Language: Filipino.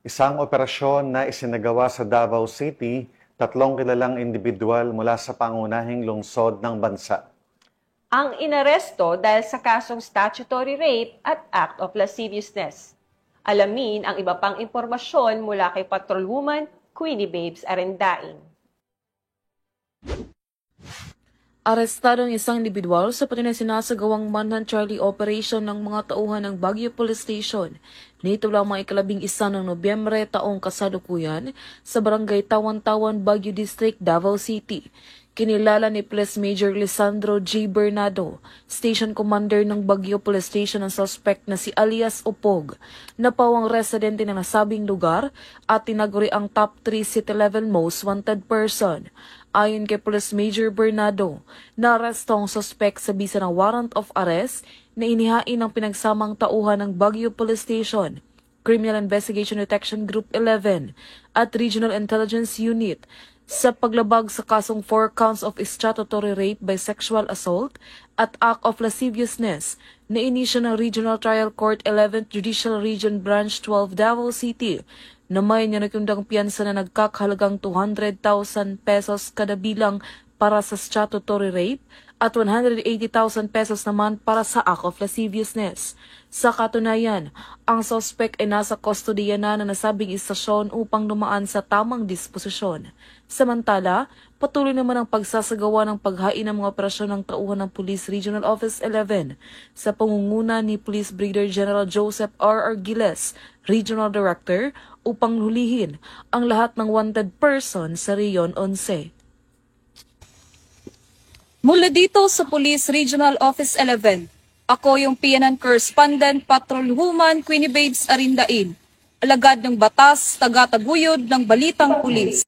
Isang operasyon na isinagawa sa Davao City, tatlong kilalang individual mula sa pangunahing lungsod ng bansa. Ang inaresto dahil sa kasong statutory rape at act of lasciviousness. Alamin ang iba pang impormasyon mula kay Patrolwoman Queenie Babes Arendain. Arestado ang isang individual sa pati na sinasagawang Manhunt Charlie operation ng mga tauhan ng Baguio Police Station. Nito lamang ika-11 ng Nobyembre taong kasalukuyan sa barangay Tawan-Tawan, Baguio District, Davao City. Kinilala ni Police Major Lisandro G. Bernardo, Station Commander ng Baguio Police Station, ang suspect na si alias Upog, na pawang residente ng nasabing lugar at tinaguri ang top 3 city-level most wanted person. Ayon kay Police Major Bernardo, naaresto ang suspect sa bisa ng warrant of arrest na inihain ng pinagsamang tauhan ng Baguio Police Station, Criminal Investigation Detection Group 11 at Regional Intelligence Unit sa paglabag sa kasong 4 counts of statutory rape by sexual assault at act of lasciviousness na inisyo ng Regional Trial Court 11th Judicial Region Branch 12 Davao City na may nanakundang piyansa na nagkakahalagang 200,000 pesos kada bilang para sa statutory rape at 180,000 pesos naman para sa act of lasciviousness. Sa katunayan, ang suspect ay nasa kustodiya na nasabing istasyon upang dumaan sa tamang disposisyon. Samantala, patuloy naman ang pagsasagawa ng paghain ng mga operasyon ng tauhan ng Police Regional Office 11 sa pangunguna ni Police Brigadier General Joseph R. Argiles, Regional Director, upang hulihin ang lahat ng wanted person sa Riyon 11. Mula dito sa Police Regional Office 11, ako yung PNN Correspondent Patrolwoman Queenie Babes Arendain, alagad ng batas, taga-taguyod ng Balitang Pulis.